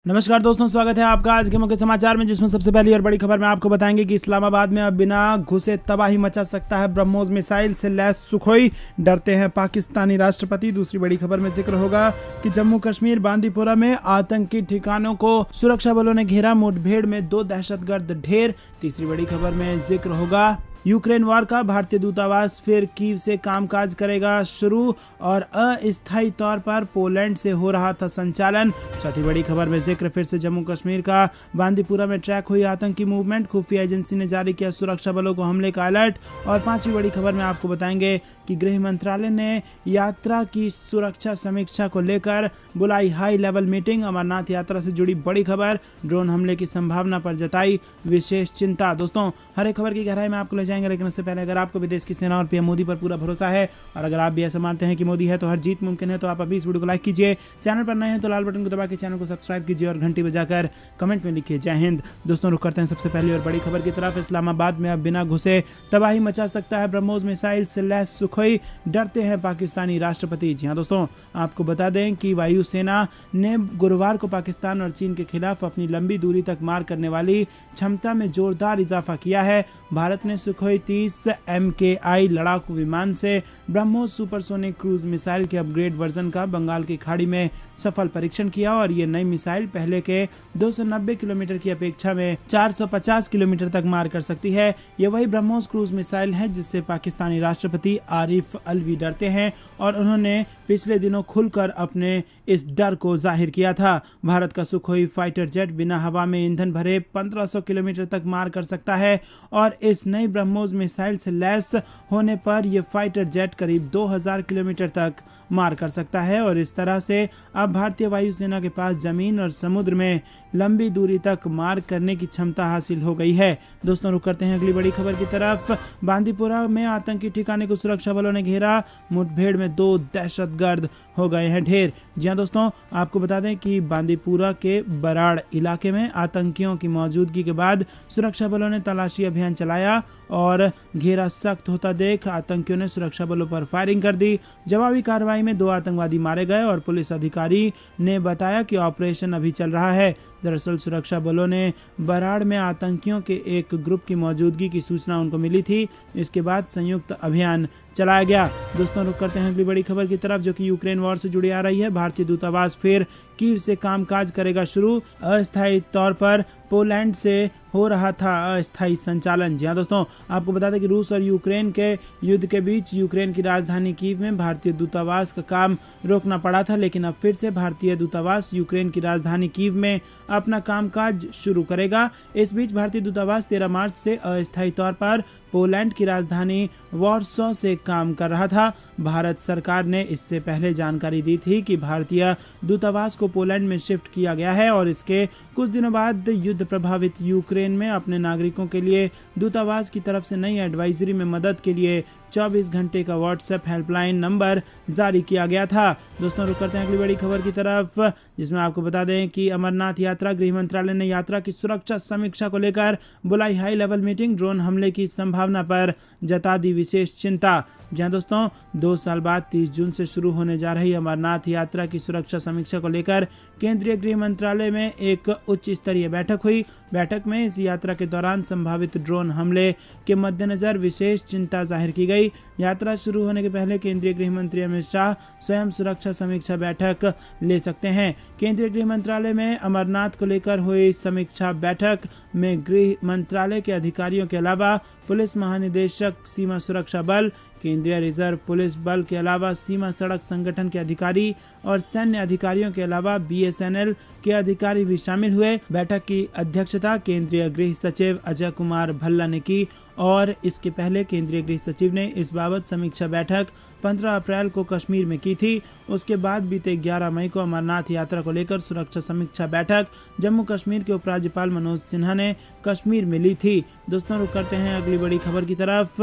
नमस्कार दोस्तों, स्वागत है आपका आज के मुख्य समाचार में, जिसमें सबसे पहली और बड़ी खबर में आपको बताएंगे कि इस्लामाबाद में अब बिना घुसे तबाही मचा सकता है ब्रह्मोस मिसाइल से लैस सुखोई, डरते हैं पाकिस्तानी राष्ट्रपति। दूसरी बड़ी खबर में जिक्र होगा कि जम्मू कश्मीर बांदीपुरा में आतंकी ठिकानों को सुरक्षा बलों ने घेरा, मुठभेड़ में 2 दहशतगर्द ढेर। तीसरी बड़ी खबर में जिक्र होगा यूक्रेन वार का, भारतीय दूतावास फिर कीव से कामकाज करेगा शुरू और अस्थायी तौर पर पोलैंड से हो रहा था संचालन। चौथी बड़ी खबर में जिक्र फिर से जम्मू कश्मीर का, बांदीपुरा में ट्रैक हुई आतंकी मूवमेंट, खुफिया एजेंसी ने जारी किया सुरक्षा बलों को हमले का अलर्ट। और पांचवी बड़ी खबर में आपको बताएंगे कि गृह मंत्रालय ने यात्रा की सुरक्षा समीक्षा को लेकर बुलाई हाई लेवल मीटिंग। अमरनाथ यात्रा से जुड़ी बड़ी खबर, ड्रोन हमले की संभावना पर जताई विशेष चिंता। दोस्तों, हर एक खबर की गहराई में आपको जाएंगे, लेकिन उससे पहले अगर आपको भी देश की सेना और पीएम मोदी पर पूरा भरोसा है और अगर आप भी ऐसा मानते हैं कि मोदी है तो हर जीत मुमकिन है, तो आप अभी इस वीडियो को लाइक कीजिए। चैनल पर नए हैं तो लाल बटन को दबा के चैनल को सब्सक्राइब कीजिए और घंटी बजाकर कमेंट में लिखिए जय हिंद। दोस्तों, रुक करते हैं सबसे पहली और बड़ी खबर की तरफ। इस्लामाबाद में अब बिना घुसे तबाही मचा सकता है ब्रह्मोस मिसाइल से लैस सुखोई, डरते हैं पाकिस्तानी राष्ट्रपति। जी हां दोस्तों, आपको बता दें कि वायुसेना ने गुरुवार को पाकिस्तान और चीन के खिलाफ अपनी लंबी दूरी तक मार करने वाली क्षमता में जोरदार इजाफा किया है। भारत ने सुखोई 30 MKI लड़ाकू विमान से ब्रह्मोस सुपरसोनिक क्रूज मिसाइल के अपग्रेड वर्जन का बंगाल की खाड़ी में सफल परीक्षण किया और ये नई मिसाइल पहले के 290 किलोमीटर की अपेक्षा में 450 किलोमीटर तक मार कर सकती है। ये वही ब्रह्मोस क्रूज मिसाइल है जिससे पाकिस्तानी राष्ट्रपति आरिफ अलवी डरते हैं और उन्होंने पिछले दिनों खुलकर अपने इस डर को जाहिर किया था। भारत का सुखोई फाइटर जेट बिना हवा में ईंधन भरे 1500 किलोमीटर तक मार कर सकता है और इस नई ब्रह्मोस मिसाइल से लैस होने पर यह फाइटर जेट करीब 2000 किलोमीटर तक मार कर सकता है और इस तरह से अब भारतीय वायुसेना के पास जमीन और समुद्र में लंबी दूरी तक मार करने की क्षमता हासिल हो गई है। दोस्तों, रुक करते हैं अगली बड़ी खबर की तरफ। बांदीपुरा में आतंकी ठिकाने को सुरक्षा बलों ने घेरा, मुठभेड़ में 2 दहशतगर्द हो गए हैं ढेर। जी हां दोस्तों, आपको बता दें कि बांदीपुरा के बराड़ इलाके में आतंकियों की मौजूदगी के बाद सुरक्षा बलों ने तलाशी अभियान चलाया और घेरा सख्त होता देख आतंकियों ने सुरक्षा बलों पर फायरिंग कर दी। जवाबी कार्रवाई में 2 आतंकवादी मारे गए और पुलिस अधिकारी ने बताया कि ऑपरेशन अभी चल रहा है। दरअसल सुरक्षा बलों ने बराड़ में आतंकियों के एक ग्रुप की मौजूदगी की सूचना उनको मिली थी। इसके बाद संयुक्त अभियान चलाया गया। दोस्तों, रुक करते हैं अगली बड़ी खबर की तरफ, जो कि यूक्रेन वॉर से जुड़ी आ रही है। भारतीय दूतावास फिर कीव से कामकाज करेगा शुरू, अस्थायी तौर पर पोलैंड से हो रहा था अस्थायी संचालन। जी हां दोस्तों, आपको बता दें कि रूस और यूक्रेन के युद्ध के बीच यूक्रेन की राजधानी कीव में भारतीय दूतावास का काम रोकना पड़ा था, लेकिन अब फिर से भारतीय दूतावास यूक्रेन की राजधानी कीव में अपना कामकाज शुरू करेगा। इस बीच भारतीय दूतावास 13 मार्च से अस्थायी तौर पर पोलैंड की राजधानी वॉर्सो से काम कर रहा था। भारत सरकार ने इससे पहले जानकारी दी थी कि भारतीय दूतावास को पोलैंड में शिफ्ट किया गया है और इसके कुछ दिनों बाद युद्ध प्रभावित यूक्रेन में अपने नागरिकों के लिए दूतावास की तरफ से नई एडवाइजरी में मदद के लिए 24 घंटे का व्हाट्सएप हेल्पलाइन नंबर जारी किया गया था। दोस्तों, रुक करते हैं अगली बड़ी खबर की तरफ, जिसमें आपको बता दें कि अमरनाथ यात्रा, गृह मंत्रालय ने यात्रा की सुरक्षा समीक्षा को लेकर बुलाई हाई लेवल मीटिंग, ड्रोन हमले की संभावना पर जता दी विशेष चिंता। जहां दोस्तों, 2 साल बाद 30 जून से शुरू होने जा रही अमरनाथ यात्रा की सुरक्षा समीक्षा को लेकर केंद्रीय गृह मंत्रालय में एक उच्च स्तरीय बैठक हुई। बैठक में इस यात्रा के दौरान संभावित ड्रोन हमले के मद्देनजर विशेष चिंता जाहिर की गई। यात्रा शुरू होने के पहले केंद्रीय गृह मंत्री अमित शाह स्वयं सुरक्षा समीक्षा बैठक ले सकते हैं। केंद्रीय गृह मंत्रालय में अमरनाथ को लेकर हुई समीक्षा बैठक में गृह मंत्रालय के अधिकारियों के अलावा पुलिस महानिदेशक सीमा सुरक्षा बल, केंद्रीय रिजर्व पुलिस बल के अलावा सीमा सड़क संगठन के अधिकारी और सैन्य अधिकारियों के अलावा BSNL के अधिकारी भी शामिल हुए। बैठक की अध्यक्षता केंद्रीय गृह सचिव अजय कुमार भल्ला ने की और इसके पहले केंद्रीय गृह सचिव ने इस बाबत समीक्षा बैठक 15 अप्रैल को कश्मीर में की थी। उसके बाद बीते 11 मई को अमरनाथ यात्रा को लेकर सुरक्षा समीक्षा बैठक जम्मू कश्मीर के उपराज्यपाल मनोज सिन्हा ने कश्मीर में ली थी। दोस्तों, रुक करते हैं अगली बड़ी खबर की तरफ।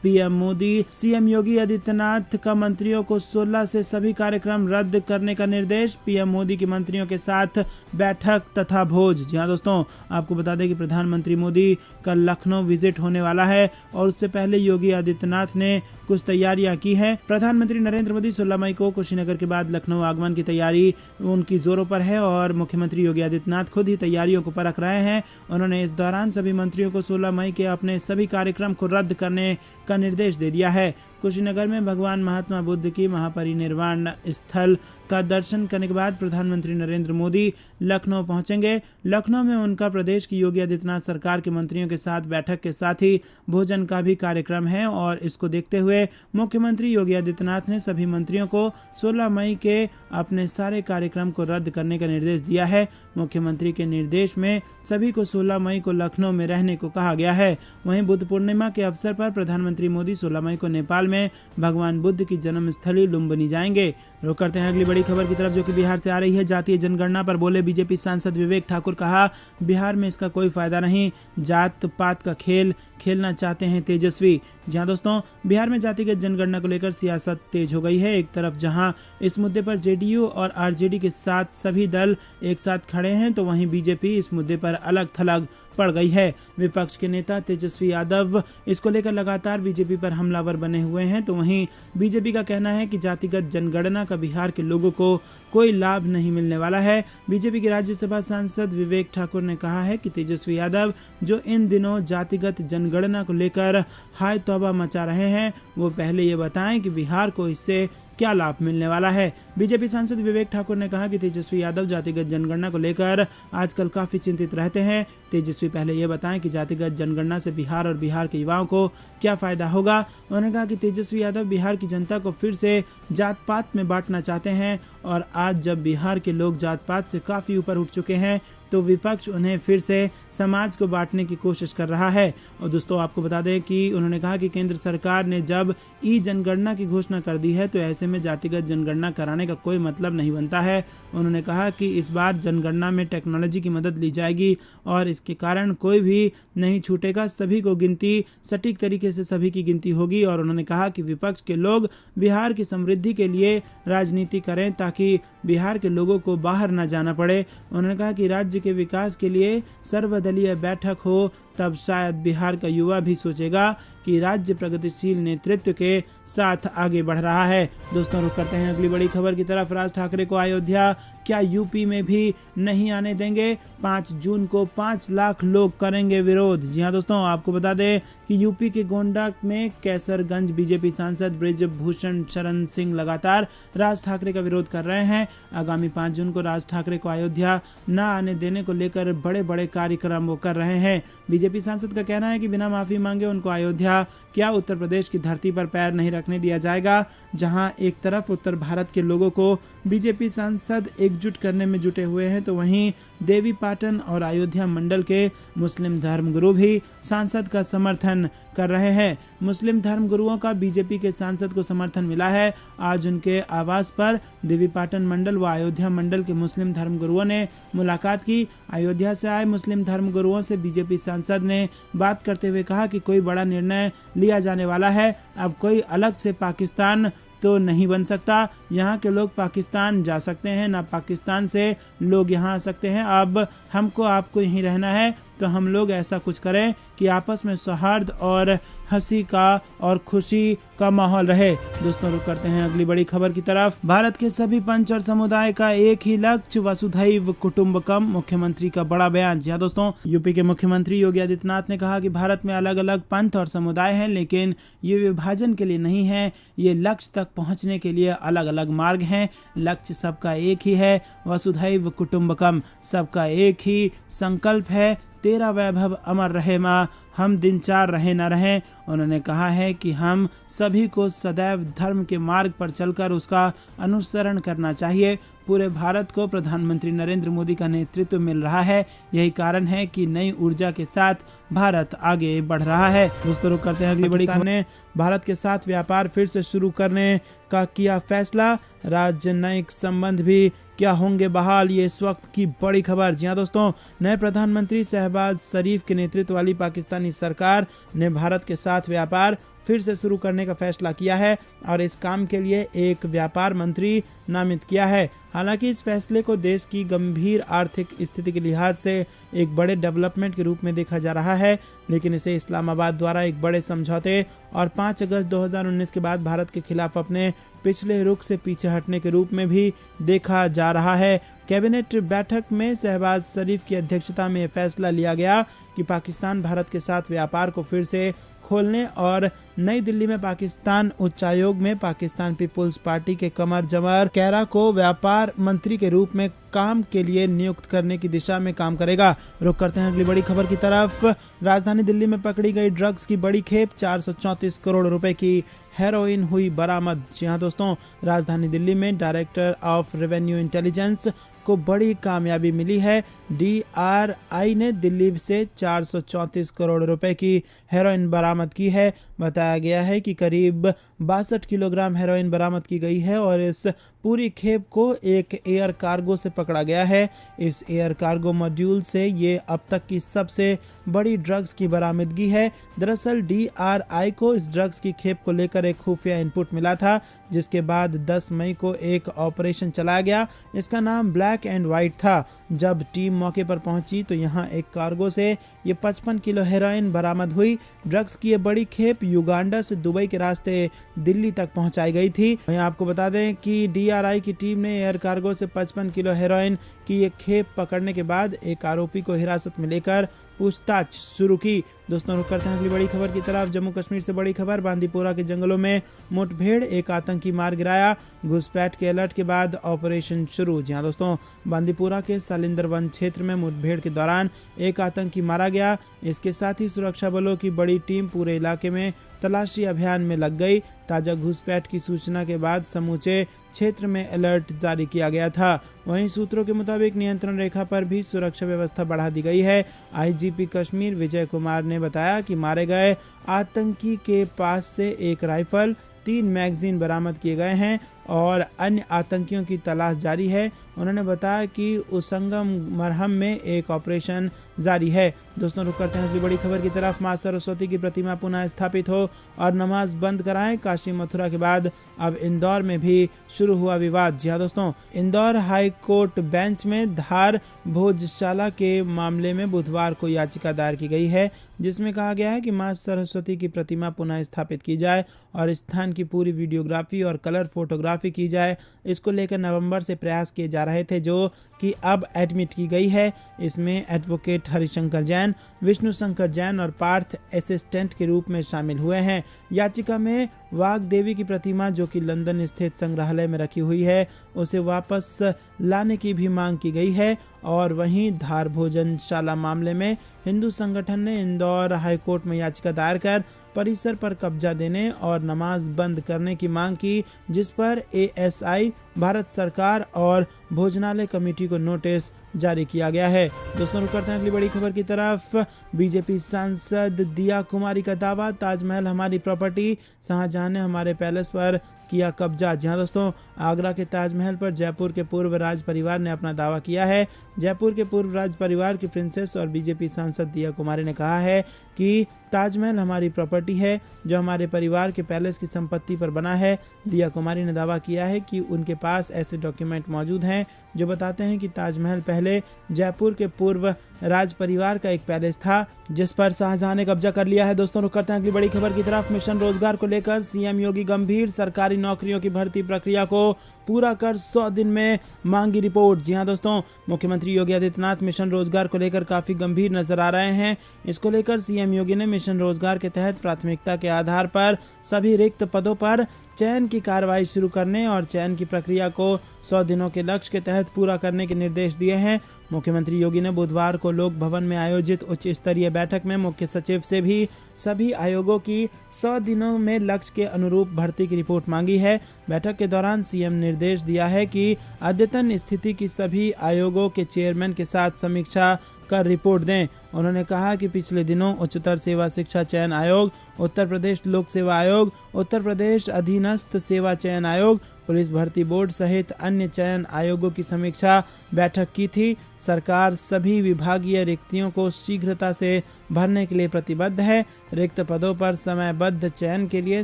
पीएम मोदी। सीएम योगी आदित्यनाथ का मंत्रियों को 16 से सभी कार्यक्रम रद्द करने का निर्देश। पीएम मोदी के मंत्रियों के साथ बैठक तथा भोज। जी हाँ दोस्तों, आपको बता दें कि प्रधानमंत्री मोदी का लखनऊ विजिट होने वाला है और उससे पहले योगी आदित्यनाथ ने कुछ तैयारियां की हैं। प्रधानमंत्री नरेंद्र मोदी 16 मई को कुशीनगर के बाद लखनऊ आगमन की तैयारी उनकी जोरों पर है और मुख्यमंत्री योगी आदित्यनाथ खुद ही तैयारियों को परख रहे हैं। उन्होंने इस दौरान सभी मंत्रियों को 16 मई के अपने सभी कार्यक्रम को रद्द करने का निर्देश दे दिया है। कुशीनगर में भगवान महात्मा बुद्ध की महापरिनिर्वाण स्थल का दर्शन करने के बाद प्रधानमंत्री नरेंद्र मोदी लखनऊ पहुंचेंगे। लखनऊ में उनका प्रदेश की योगी आदित्यनाथ सरकार के मंत्रियों के साथ बैठक के साथ ही भोजन का भी कार्यक्रम है और इसको देखते हुए मुख्यमंत्री योगी आदित्यनाथ ने सभी मंत्रियों को 16 मई के अपने सारे कार्यक्रम को रद्द करने का निर्देश दिया है। मुख्यमंत्री के निर्देश में सभी को 16 मई को लखनऊ में रहने को कहा गया है। वहीं बुद्ध पूर्णिमा के अवसर पर प्रधानमंत्री मोदी 16 मई को नेपाल में भगवान बुद्ध की जन्मस्थली लुम्बिनी जाएंगे। रुक करते हैं अगली बड़ी खबर की तरफ, जो कि बिहार से आ रही है। जातीय जनगणना पर बोले बीजेपी सांसद विवेक ठाकुर, कहा बिहार में इसका कोई फायदा नहीं, जात पात का खेल खेलना चाहते हैं तेजस्वी। जहां दोस्तों, बिहार में जातिगत जनगणना को लेकर सियासत तेज हो गई है। एक तरफ जहां इस मुद्दे पर जेडीयू और आरजेडी के साथ सभी दल एक साथ खड़े हैं, तो वहीं बीजेपी इस मुद्दे पर अलग थलग पड़ गई है। विपक्ष के नेता तेजस्वी यादव इसको लेकर लगातार बीजेपी पर हमलावर बने हुए हैं, तो वहीं बीजेपी का कहना है कि जातिगत जनगणना का बिहार के लोगों को कोई लाभ नहीं मिलने वाला है। बीजेपी के राज्यसभा सांसद विवेक ठाकुर ने कहा है कि तेजस्वी यादव जो इन दिनों जातिगत जनगणना को लेकर हाय तौबा मचा रहे हैं, वो पहले ये बताएं कि बिहार को इससे क्या लाभ मिलने वाला है। बीजेपी सांसद विवेक ठाकुर ने कहा कि तेजस्वी यादव जातिगत जनगणना को लेकर आजकल काफी चिंतित रहते हैं। तेजस्वी पहले ये बताएं कि जातिगत जनगणना से बिहार और बिहार के युवाओं को क्या फायदा होगा। उन्होंने कहा कि तेजस्वी यादव बिहार की जनता को फिर से जात पात में बांटना चाहते हैं और आज जब बिहार के लोग जात पात से काफी ऊपर उठ चुके हैं, तो विपक्ष उन्हें फिर से समाज को बांटने की कोशिश कर रहा है। और दोस्तों, आपको बता दें कि उन्होंने कहा कि केंद्र सरकार ने जब ई जनगणना की घोषणा कर दी है, तो ऐसे में जातिगत जनगणना कराने का कोई मतलब नहीं बनता है। उन्होंने कहा कि इस बार जनगणना में टेक्नोलॉजी की मदद ली जाएगी और इसके कारण कोई भी नहीं छूटेगा, सभी को गिनती सटीक तरीके से सभी की गिनती होगी। और उन्होंने कहा कि विपक्ष के लोग बिहार की समृद्धि के लिए राजनीति करें ताकि बिहार के लोगों को बाहर न जाना पड़े। उन्होंने कहा कि राज्य के विकास के लिए सर्वदलीय बैठक हो, तब शायद बिहार का युवा भी सोचेगा कि राज्य प्रगतिशील नेतृत्व के साथ आगे बढ़ रहा है। दोस्तों, रुक करते हैं अगली बड़ी खबर की तरफ। राज ठाकरे को अयोध्या क्या यूपी में भी नहीं आने देंगे? 5 जून को 5 लाख लोग करेंगे विरोध। जी हाँ दोस्तों, आपको बता दें कि यूपी के गोंडा में कैसरगंज बीजेपी सांसद ब्रिजभूषण शरण सिंह लगातार राज ठाकरे का विरोध कर रहे हैं। आगामी 5 जून को राज ठाकरे को अयोध्या न आने देने को लेकर बड़े बड़े कार्यक्रम वो कर रहे हैं। बीजेपी सांसद का कहना है कि बिना माफी मांगे उनको अयोध्या क्या उत्तर प्रदेश की धरती पर पैर नहीं रखने दिया जाएगा। जहां एक तरफ उत्तर भारत के लोगों को बीजेपी सांसद एकजुट करने में जुटे हुए हैं, तो वहीं देवी पाटन और अयोध्या मंडल के मुस्लिम धर्मगुरु भी सांसद का समर्थन कर रहे हैं। मुस्लिम धर्मगुरुओं का बीजेपी के सांसद को समर्थन मिला है। आज उनके आवास पर देवी पाटन मंडल व अयोध्या मंडल के मुस्लिम धर्मगुरुओं ने मुलाकात की। अयोध्या से आए मुस्लिम धर्मगुरुओं से बीजेपी सांसद ने बात करते हुए कहा कि कोई बड़ा निर्णय लिया जाने वाला है। अब कोई अलग से पाकिस्तान तो नहीं बन सकता। यहाँ के लोग पाकिस्तान जा सकते हैं, ना पाकिस्तान से लोग यहाँ आ सकते हैं। अब हमको आपको यहीं रहना है, तो हम लोग ऐसा कुछ करें कि आपस में सौहार्द और हंसी का और खुशी का माहौल रहे। दोस्तों, रुक करते हैं अगली बड़ी खबर की तरफ। भारत के सभी पंच और समुदाय का एक ही लक्ष्य, वसुधैव कुटुंबकम। मुख्यमंत्री का बड़ा बयान। जी हाँ दोस्तों, यूपी के मुख्यमंत्री योगी आदित्यनाथ ने कहा कि भारत में अलग अलग पंथ और समुदाय हैं, लेकिन ये विभाजन के लिए नहीं है, ये लक्ष्य तक पहुंचने के लिए अलग अलग मार्ग हैं। लक्ष्य सबका एक ही है, वसुधैव कुटुंबकम। सबका एक ही संकल्प है, तेरा वैभव अमर रहे माँ, हम दिन 4 रहे न रहें। उन्होंने कहा है कि हम सभी को सदैव धर्म के मार्ग पर चलकर उसका अनुसरण करना चाहिए। पूरे भारत को प्रधानमंत्री नरेंद्र मोदी का नेतृत्व मिल रहा है, यही कारण है कि नई ऊर्जा के साथ भारत आगे बढ़ रहा है। दोस्तों, रुक करते हैं अगली बड़ी खबर ने भारत के साथ व्यापार फिर से शुरू करने का किया फैसला। राजनयिक संबंध भी क्या होंगे बहाल, ये इस वक्त की बड़ी खबर। जी हाँ दोस्तों, नए प्रधानमंत्री शहबाज शरीफ के नेतृत्व वाली पाकिस्तानी सरकार ने भारत के साथ व्यापार फिर से शुरू करने का फैसला किया है और इस काम के लिए एक व्यापार मंत्री नामित किया है। हालांकि इस फैसले को देश की गंभीर आर्थिक स्थिति के लिहाज से एक बड़े डेवलपमेंट के रूप में देखा जा रहा है, लेकिन इसे इस्लामाबाद द्वारा एक बड़े समझौते और 5 अगस्त 2019 के बाद भारत के खिलाफ अपने पिछले रुख से पीछे हटने के रूप में भी देखा जा रहा है। कैबिनेट बैठक में शहबाज शरीफ की अध्यक्षता में फैसला लिया गया कि पाकिस्तान भारत के साथ व्यापार को फिर से खोलने और नई दिल्ली में पाकिस्तान उच्चायोग में पाकिस्तान पीपुल्स पार्टी के कमर जमर कैरा को व्यापार मंत्री के रूप में काम के लिए नियुक्त करने की दिशा में काम करेगा। रुक करते हैं अगली बड़ी खबर की तरफ। राजधानी दिल्ली में पकड़ी गई ड्रग्स की बड़ी खेप, 434 करोड़ रुपए की हेरोइन हुई बरामद। जी हाँ दोस्तों, राजधानी दिल्ली में डायरेक्टर ऑफ रेवेन्यू इंटेलिजेंस को बड़ी कामयाबी मिली है। DRI ने दिल्ली से 434 करोड़ रुपए की हेरोइन बरामद की है। बताया गया है कि करीब 62 किलोग्राम हेरोइन बरामद की गई है और इस पूरी खेप को एक एयर कार्गो से पकड़ा गया है। इस एयर कार्गो मॉड्यूल से ये अब तक की सबसे बड़ी ड्रग्स की बरामदगी है। दरअसल DRI को इस ड्रग्स की खेप को लेकर एक खुफिया इनपुट मिला था, जिसके बाद 10 मई को एक ऑपरेशन चलाया गया। इसका नाम ब्लैक एंड व्हाइट था। जब टीम मौके पर पहुंची तो यहाँ एक कार्गो से ये 55 किलो हेरोइन बरामद हुई। ड्रग्स की ये बड़ी खेप युगांडा से दुबई के रास्ते दिल्ली तक पहुंचाई गई थी। वहीं आपको बता दें कि DRI की टीम ने एयर कार्गो से 55 किलो हेरोइन की ये खेप पकड़ने के बाद एक आरोपी को हिरासत में लेकर पूछताछ शुरू की। दोस्तों रुक करते हैं अगली बड़ी खबर की तरफ। जम्मू कश्मीर से बड़ी खबर। बांदीपोरा के जंगलों में मुठभेड़, एक आतंकी मार गिराया। घुसपैठ के अलर्ट के बाद ऑपरेशन शुरू। जी हाँ दोस्तों, बांदीपोरा के सालिंदर वन क्षेत्र में मुठभेड़ के दौरान एक आतंकी मारा गया। इसके साथ ही सुरक्षा बलों की बड़ी टीम पूरे इलाके में तलाशी अभियान में लग गई। ताजा घुसपैठ की सूचना के बाद समूचे क्षेत्र में अलर्ट जारी किया गया था। वहीं सूत्रों के मुताबिक नियंत्रण रेखा पर भी सुरक्षा व्यवस्था बढ़ा दी गई है। IGP कश्मीर विजय कुमार ने बताया कि मारे गए आतंकी के पास से एक राइफल, 3 मैगजीन बरामद किए गए हैं और अन्य आतंकियों की तलाश जारी है। उन्होंने बताया कि उसंगम मरहम में एक ऑपरेशन जारी है। दोस्तों रुक करते हैं अगली बड़ी खबर की तरफ। मां सरस्वती की प्रतिमा पुनः स्थापित हो और नमाज बंद कराएं। काशी मथुरा के बाद अब इंदौर में भी शुरू हुआ विवाद। जी हाँ दोस्तों, इंदौर हाई कोर्ट बेंच में धार भोजशाला के मामले में बुधवार को याचिका दायर की गई है, जिसमें कहा गया है कि मां सरस्वती की प्रतिमा पुनः स्थापित की जाए और स्थान की पूरी वीडियोग्राफी और कलर फोटोग्राफी की जाए। इसको लेकर नवंबर से प्रयास किए जा रहे थे, जो कि अब एडमिट की गई है। इसमें एडवोकेट हरिशंकर जैन, विष्णु शंकर जैन और पार्थ असिस्टेंट के रूप में शामिल हुए हैं। याचिका में वाघ देवी की प्रतिमा, जो कि लंदन स्थित संग्रहालय में रखी हुई है, उसे वापस लाने की भी मांग की गई है। और वहीं धार भोजनशाला मामले में हिंदू संगठन ने इंदौर हाईकोर्ट में याचिका दायर कर परिसर पर कब्जा देने और नमाज बंद करने की मांग की, जिस पर ASI, भारत सरकार और भोजनालय कमेटी को नोटिस जारी किया गया है। दोस्तों रुक करते हैं अगली बड़ी खबर की तरफ। बीजेपी सांसद दिया कुमारी का दावा, ताजमहल हमारी प्रॉपर्टी, शाहजहां ने हमारे पैलेस पर किया कब्जा। जी हाँ दोस्तों, आगरा के ताजमहल पर जयपुर के पूर्व राज परिवार ने अपना दावा किया है। जयपुर के पूर्व राज परिवार की प्रिंसेस और बीजेपी सांसद दिया कुमारी ने कहा है कि ताजमहल हमारी प्रॉपर्टी है, जो हमारे परिवार के पैलेस की संपत्ति पर बना है। दिया कुमारी ने दावा किया है कि उनके पास ऐसे डॉक्यूमेंट मौजूद हैं जो बताते हैं कि ताजमहल पहले जयपुर के पूर्व राज परिवार का एक पैलेस था, जिस पर शाहजहां ने कब्जा कर लिया है। दोस्तों रुक करते हैं अगली बड़ी खबर की तरफ। मिशन रोजगार को लेकर CM योगी गंभीर, सरकारी नौकरियों की भर्ती प्रक्रिया को पूरा कर 100 दिन में मांगी रिपोर्ट। जी हाँ दोस्तों, मुख्यमंत्री योगी आदित्यनाथ मिशन रोजगार को लेकर काफी गंभीर नजर आ रहे हैं। इसको लेकर CM योगी ने मिशन रोजगार के तहत प्राथमिकता के आधार पर सभी रिक्त पदों पर चयन की कार्रवाई शुरू करने और चयन की प्रक्रिया को 100 दिनों के लक्ष्य के तहत पूरा करने के निर्देश दिए हैं। मुख्यमंत्री योगी ने बुधवार को लोक भवन में आयोजित उच्च स्तरीय बैठक में मुख्य सचिव से भी सभी आयोगों की 100 दिनों में लक्ष्य के अनुरूप भर्ती की रिपोर्ट मांगी है। बैठक के दौरान CM निर्देश दिया है कि अद्यतन स्थिति की सभी आयोगों के चेयरमैन के साथ समीक्षा कर रिपोर्ट दें। उन्होंने कहा कि पिछले दिनों उच्चतर सेवा शिक्षा चयन आयोग, उत्तर प्रदेश लोक सेवा आयोग, उत्तर प्रदेश अधीनस्थ सेवा चयन आयोग, पुलिस भर्ती बोर्ड सहित अन्य चयन आयोगों की समीक्षा बैठक की थी। सरकार सभी विभागीय रिक्तियों को शीघ्रता से भरने के लिए प्रतिबद्ध है। रिक्त पदों पर समयबद्ध चयन के लिए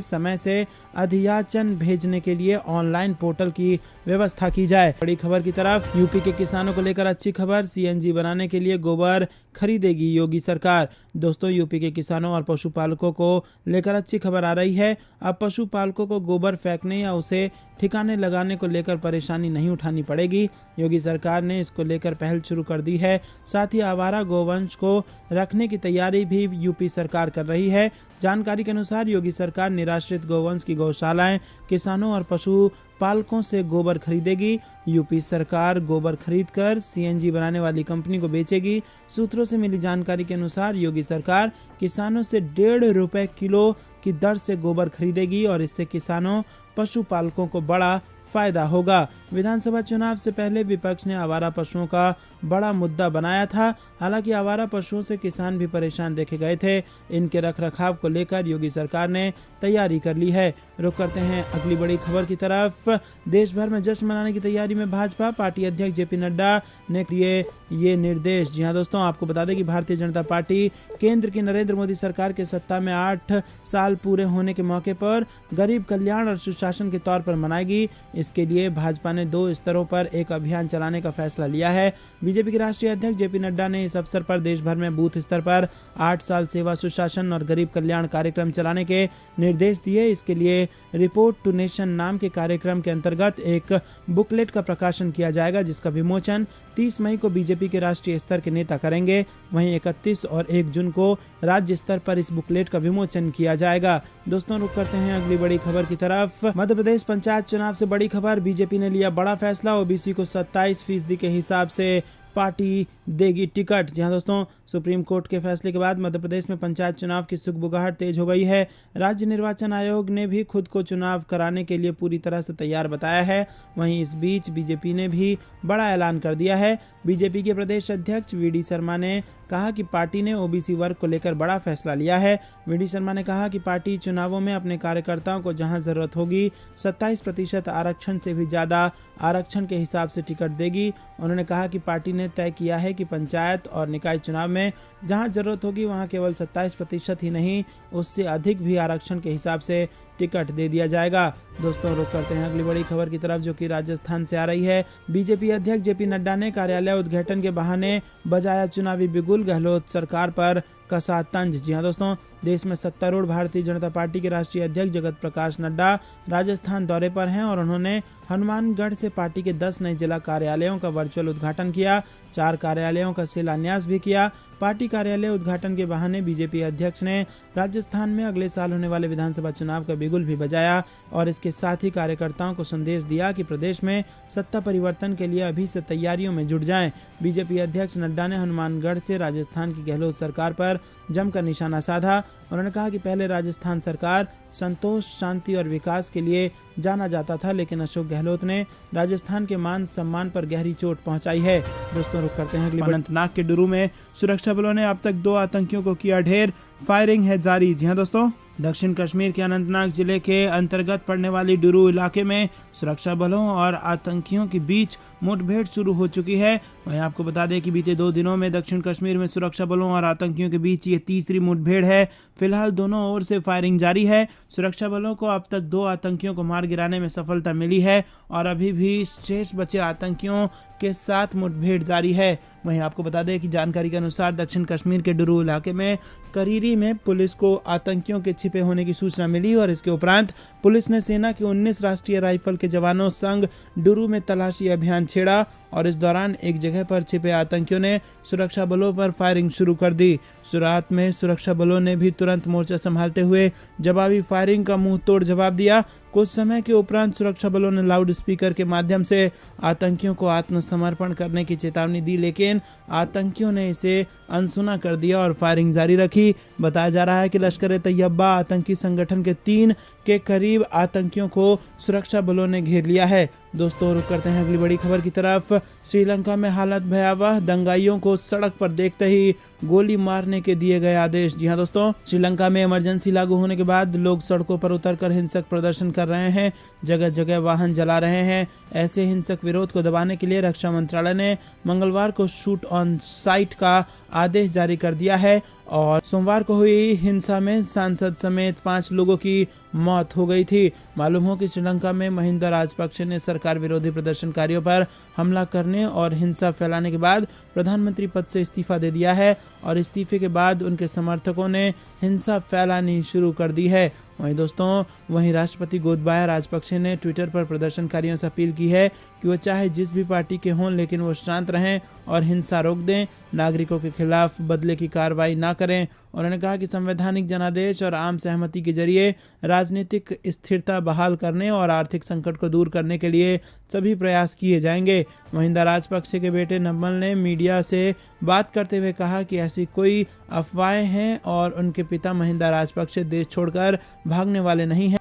समय से अधियाचन भेजने के लिए ऑनलाइन पोर्टल की व्यवस्था की जाए। बड़ी खबर की तरफ, यूपी के किसानों को लेकर अच्छी खबर, सीएनजी बनाने के लिए गोबर खरीदेगी योगी सरकार। दोस्तों, यूपी के किसानों और पशुपालकों को लेकर अच्छी खबर आ रही है। अब पशुपालकों को गोबर फेंकने या उसे ठिकाने लगाने को लेकर परेशानी नहीं उठानी पड़ेगी। योगी सरकार ने इसको लेकर पहल शुरू कर दी है। साथ ही आवारा गोवंश को रखने की तैयारी भी यूपी सरकार कर रही है। जानकारी के अनुसार योगी सरकार निराश्रित गोवंश की गौशालाएं किसानों और पशु पालकों से गोबर खरीदेगी। यूपी सरकार गोबर खरीदकर सीएनजी बनाने वाली कंपनी को बेचेगी। सूत्रों से मिली जानकारी के अनुसार योगी सरकार किसानों से 1.5 रुपए किलो की दर से गोबर खरीदेगी और इससे किसानों पशुपालकों को बड़ा फायदा होगा। विधानसभा चुनाव से पहले विपक्ष ने आवारा पशुओं का बड़ा मुद्दा बनाया था। हालांकि आवारा पशुओं से किसान भी परेशान देखे गए थे। इनके रखरखाव को लेकर योगी सरकार ने तैयारी कर ली है। रुक करते हैं अगली बड़ी खबर की तरफ। देश भर में जश्न मनाने की तैयारी में भाजपा। पार्टी अध्यक्ष जेपी नड्डा ने दिए ये निर्देश। जी हां दोस्तों, आपको बता दें कि भारतीय जनता पार्टी केंद्र की नरेंद्र मोदी सरकार के सत्ता में 8 साल पूरे होने के मौके पर गरीब कल्याण और सुशासन के तौर पर मनाएगी। इसके लिए भाजपा ने 2 स्तरों पर एक अभियान चलाने का फैसला लिया है। बीजेपी के राष्ट्रीय अध्यक्ष जेपी नड्डा ने इस अवसर पर देश भर में बूथ स्तर पर 8 साल सेवा, सुशासन और गरीब कल्याण कार्यक्रम चलाने के निर्देश दिए। इसके लिए रिपोर्ट टू नेशन नाम के कार्यक्रम के अंतर्गत एक बुकलेट का प्रकाशन किया जाएगा, जिसका विमोचन 30 मई को बीजेपी के राष्ट्रीय स्तर के नेता करेंगे। वहीं 31 और 1 जून को राज्य स्तर पर इस बुकलेट का विमोचन किया जाएगा। दोस्तों, रुक करते हैं अगली बड़ी खबर की तरफ। मध्य प्रदेश पंचायत चुनाव से बड़ी खबर, बीजेपी ने लिया बड़ा फैसला। ओबीसी को 27% के हिसाब से पार्टी देगी टिकट। जी हां दोस्तों, सुप्रीम कोर्ट के फैसले के बाद मध्य प्रदेश में पंचायत चुनाव की सुगबुगाहट तेज हो गई है। राज्य निर्वाचन आयोग ने भी खुद को चुनाव कराने के लिए पूरी तरह से तैयार बताया है। वहीं इस बीच बीजेपी ने भी बड़ा ऐलान कर दिया है। बीजेपी के प्रदेश अध्यक्ष वीडी शर्मा ने कहा कि पार्टी ने ओबीसी वर्ग को लेकर बड़ा फैसला लिया है। वीडी शर्मा ने कहा कि पार्टी चुनावों में अपने कार्यकर्ताओं को जहां जरूरत होगी 27% आरक्षण से भी ज्यादा आरक्षण के हिसाब से टिकट देगी। उन्होंने कहा कि पार्टी ने तय किया है कि पंचायत और निकाय चुनाव में जहां जरूरत होगी वहां केवल 27% ही नहीं, उससे अधिक भी आरक्षण के हिसाब से टिकट दे दिया जाएगा। दोस्तों, रुक करते हैं अगली बड़ी खबर की तरफ, जो कि राजस्थान से आ रही है। बीजेपी अध्यक्ष जेपी नड्डा ने कार्यालय उद्घाटन के बहाने बजाया चुनावी बिगुल, गहलोत सरकार पर कसा तंज। जी हां दोस्तों, देश में सत्तारूढ़ भारतीय जनता पार्टी के राष्ट्रीय अध्यक्ष जगत प्रकाश नड्डा राजस्थान दौरे पर हैं और उन्होंने हनुमानगढ़ से पार्टी के 10 नए जिला कार्यालयों का वर्चुअल उद्घाटन किया। 4 कार्यालयों का शिलान्यास भी किया। पार्टी कार्यालय उद्घाटन के बहाने बीजेपी अध्यक्ष ने राजस्थान में अगले साल होने वाले विधानसभा चुनाव का बिगुल भी बजाया और इसके साथ ही कार्यकर्ताओं को संदेश दिया कि प्रदेश में सत्ता परिवर्तन के लिए अभी से तैयारियों में जुट जाएं। बीजेपी अध्यक्ष नड्डा ने हनुमानगढ़ से राजस्थान की गहलोत सरकार पर जमकर निशाना साधा। उन्होंने कहा कि पहले राजस्थान सरकार संतोष, शांति और विकास के लिए जाना जाता था, लेकिन अशोक गहलोत ने राजस्थान के मान सम्मान पर गहरी चोट पहुंचाई है। दोस्तों, रुक करते हैं अनंतनाग के डुरू में सुरक्षा बलों ने अब तक 2 आतंकियों को किया ढेर, फायरिंग है जारी। जी हां दोस्तों, दक्षिण कश्मीर के अनंतनाग जिले के अंतर्गत पड़ने वाली डुरू इलाके में सुरक्षा बलों और आतंकियों के बीच मुठभेड़ शुरू हो चुकी है। वहीं आपको बता दें कि बीते 2 दिनों में दक्षिण कश्मीर में सुरक्षा बलों और आतंकियों के बीच ये तीसरी मुठभेड़ है। फिलहाल दोनों ओर से फायरिंग जारी है। सुरक्षा बलों को अब तक 2 आतंकियों को मार गिराने में सफलता मिली है और अभी भी शेष बचे आतंकियों के साथ मुठभेड़ जारी है। वहीं आपको बता दें कि जानकारी के अनुसार दक्षिण कश्मीर के डुरू इलाके में करीरी में पुलिस को आतंकियों के छिपे होने की सूचना मिली और इसके उपरांत पुलिस ने सेना के 19 राष्ट्रीय राइफल के जवानों संग डुरू में तलाशी अभियान छेड़ा और इस दौरान एक जगह पर छिपे आतंकियों ने सुरक्षा बलों पर फायरिंग शुरू कर दी। शुरुआत में सुरक्षा बलों ने भी तुरंत मोर्चा संभालते हुए जवाबी फायरिंग का मुंह तोड़ जवाब दिया। कुछ समय के उपरांत सुरक्षा बलों ने लाउड स्पीकर के माध्यम से आतंकियों को आत्मसमर्पण करने की चेतावनी दी, लेकिन आतंकियों ने इसे अनसुना कर दिया और फायरिंग जारी रखी। बताया जा रहा है कि लश्कर-ए-तैयबा आतंकी संगठन के 3 के करीब आतंकियों को सुरक्षा बलों ने घेर लिया है। दोस्तों, रुक करते हैं अगली बड़ी खबर की तरफ। श्रीलंका में हालत भयावह, दंगाइयों को सड़क पर देखते ही गोली मारने के दिए गए आदेश। जी हां दोस्तों, श्रीलंका में इमरजेंसी लागू होने के बाद लोग सड़कों पर उतरकर हिंसक प्रदर्शन कर कर रहे हैं, जगह जगह वाहन जला रहे हैं। ऐसे हिंसक विरोध को दबाने के लिए रक्षा मंत्रालय ने मंगलवार को शूट ऑन साइट का आदेश जारी कर दिया है और सोमवार को हुई हिंसा में सांसद समेत 5 लोगों की मौत हो गई थी। मालूम हो कि श्रीलंका में महिंदा राजपक्षे ने सरकार विरोधी प्रदर्शनकारियों पर हमला करने और हिंसा फैलाने के बाद प्रधानमंत्री पद से इस्तीफा दे दिया है और इस्तीफे के बाद उनके समर्थकों ने हिंसा फैलानी शुरू कर दी है। वहीं राष्ट्रपति गोतबाया राजपक्षे ने ट्विटर पर प्रदर्शनकारियों से अपील की है कि वो चाहे जिस भी पार्टी के हों लेकिन वो शांत रहें और हिंसा रोक दें, नागरिकों के खिलाफ बदले की कार्रवाई ना करें। उन्होंने कहा कि संवैधानिक जनादेश और आम सहमति के जरिए राजनीतिक स्थिरता बहाल करने और आर्थिक संकट को दूर करने के लिए सभी प्रयास किए जाएंगे। महिंदा राजपक्षे के बेटे नम्मल ने मीडिया से बात करते हुए कहा कि ऐसी कोई अफवाहें हैं और उनके पिता महिंदा राजपक्षे देश छोड़कर भागने वाले नहीं हैं।